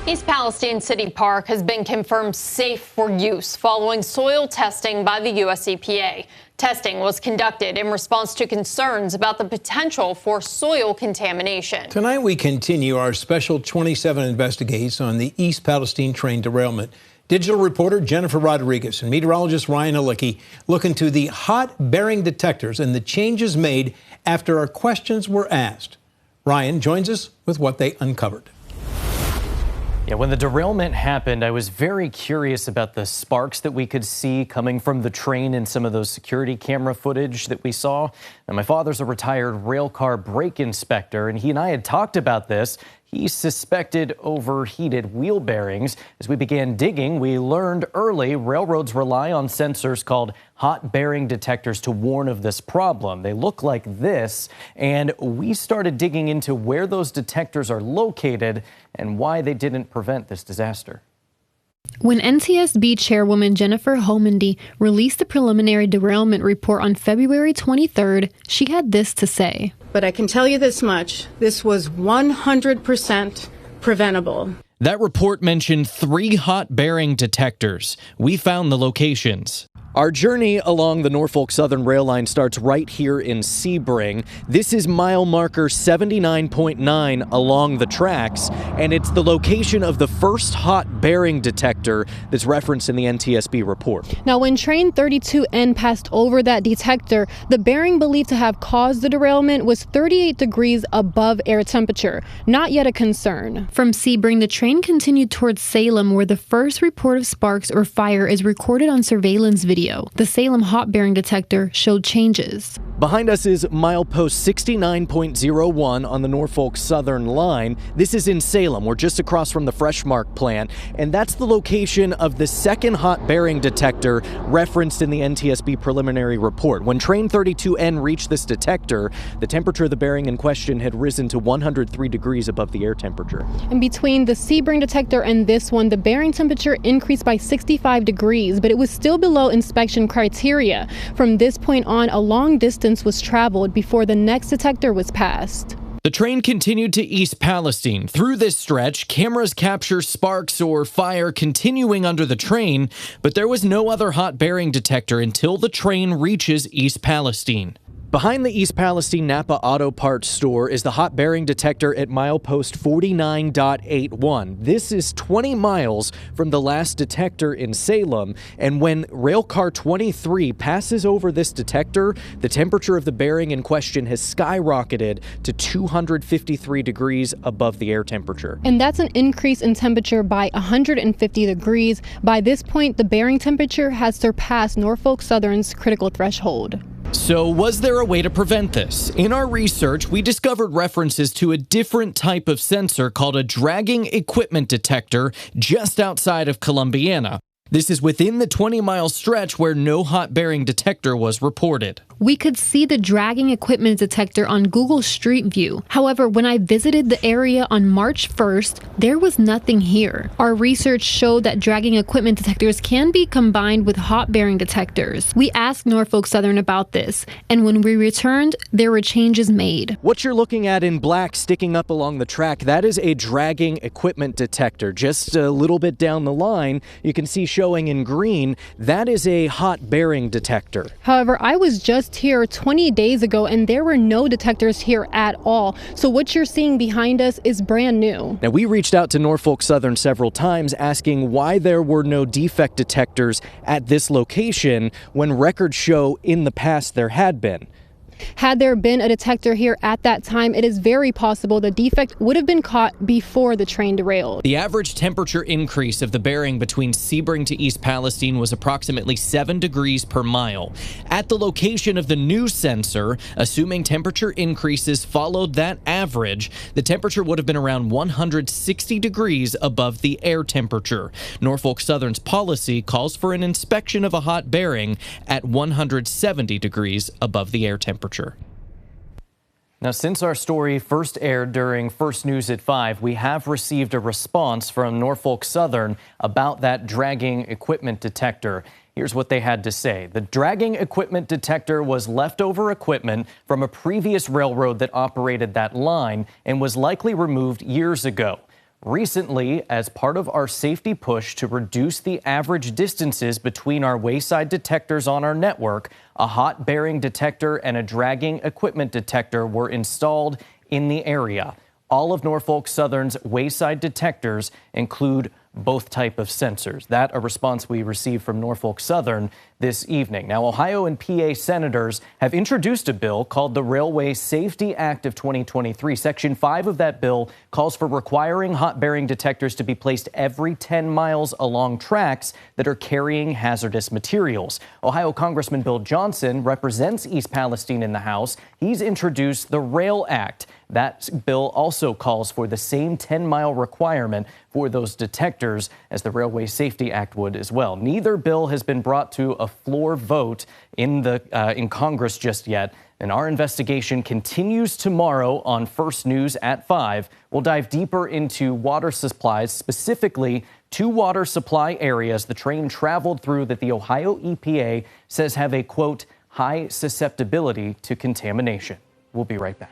East Palestine City Park has been confirmed safe for use following soil testing by the U.S. EPA. Testing was conducted in response to concerns about the potential for soil contamination. Tonight we continue our special 27 investigates on the East Palestine train derailment. Digital reporter Jennifer Rodriguez and meteorologist Ryan Alicki look into the hot bearing detectors and the changes made after our questions were asked. Ryan joins us with what they uncovered. Yeah, when the derailment happened, I was very curious about the sparks that we could see coming from the train in some of those security camera footage that we saw. Now, my father's a retired railcar brake inspector, and he and I had talked about this. He suspected overheated wheel bearings. As we began digging, we learned early railroads rely on sensors called hot bearing detectors to warn of this problem. They look like this, and we started digging into where those detectors are located and why they didn't prevent this disaster. When NTSB Chairwoman Jennifer Homendy released the preliminary derailment report on February 23rd, she had this to say. But I can tell you this much, this was 100% preventable. That report mentioned 3 hot bearing detectors. We found the locations. Our journey along the Norfolk Southern rail line starts right here in Sebring. This is mile marker 79.9 along the tracks, and it's the location of the first hot bearing detector that's referenced in the NTSB report. Now, when train 32N passed over that detector, the bearing believed to have caused the derailment was 38 degrees above air temperature, not yet a concern. From Sebring, the train continued towards Salem, where the first report of sparks or fire is recorded on surveillance video. The Salem hot bearing detector showed changes. Behind us is milepost 69.01 on the Norfolk Southern line. This is in Salem. We're just across from the Freshmark plant, and that's the location of the second hot bearing detector referenced in the NTSB preliminary report. When train 32N reached this detector, the temperature of the bearing in question had risen to 103 degrees above the air temperature. And between the Sebring detector and this one, the bearing temperature increased by 65 degrees, but it was still below inspection criteria. From this point on, a long distance was traveled before the next detector was passed. The train continued to East Palestine. Through this stretch, cameras capture sparks or fire continuing under the train, but there was no other hot bearing detector until the train reaches East Palestine. Behind the East Palestine Napa Auto Parts store is the hot bearing detector at milepost 49.81. This is 20 miles from the last detector in Salem, and when railcar 23 passes over this detector, the temperature of the bearing in question has skyrocketed to 253 degrees above the air temperature. And that's an increase in temperature by 150 degrees. By this point, the bearing temperature has surpassed Norfolk Southern's critical threshold. So was there a way to prevent this? In our research, we discovered references to a different type of sensor called a dragging equipment detector just outside of Columbiana. This is within the 20-mile stretch where no hot bearing detector was reported. We could see the dragging equipment detector on Google Street View. However, when I visited the area on March 1st, there was nothing here. Our research showed that dragging equipment detectors can be combined with hot bearing detectors. We asked Norfolk Southern about this, and when we returned, there were changes made. What you're looking at in black sticking up along the track, that is a dragging equipment detector. Just a little bit down the line, you can see showing in green, that is a hot bearing detector. However, I was just here 20 days ago and there were no detectors here at all. So what you're seeing behind us is brand new. Now, we reached out to Norfolk Southern several times asking why there were no defect detectors at this location when records show in the past there had been. Had there been a detector here at that time, it is very possible the defect would have been caught before the train derailed. The average temperature increase of the bearing between Sebring to East Palestine was approximately 7 degrees per mile. At the location of the new sensor, assuming temperature increases followed that average, the temperature would have been around 160 degrees above the air temperature. Norfolk Southern's policy calls for an inspection of a hot bearing at 170 degrees above the air temperature. Now, since our story first aired during First News at 5, we have received a response from Norfolk Southern about that dragging equipment detector. Here's what they had to say. The dragging equipment detector was leftover equipment from a previous railroad that operated that line and was likely removed years ago. Recently, as part of our safety push to reduce the average distances between our wayside detectors on our network, a hot bearing detector and a dragging equipment detector were installed in the area. All of Norfolk Southern's wayside detectors include both type of sensors. That a response we received from Norfolk Southern this evening. Now, Ohio and PA senators have introduced a bill called the Railway Safety Act of 2023. Section 5 of that bill calls for requiring hot bearing detectors to be placed every 10 miles along tracks that are carrying hazardous materials. Ohio Congressman Bill Johnson represents East Palestine in the House. He's introduced the Rail Act. That bill also calls for the same 10-mile requirement for those detectors as the Railway Safety Act would as well. Neither bill has been brought to a floor vote in Congress just yet. And our investigation continues tomorrow on First News at 5. We'll dive deeper into water supplies, specifically two water supply areas the train traveled through that the Ohio EPA says have a, quote, high susceptibility to contamination. We'll be right back.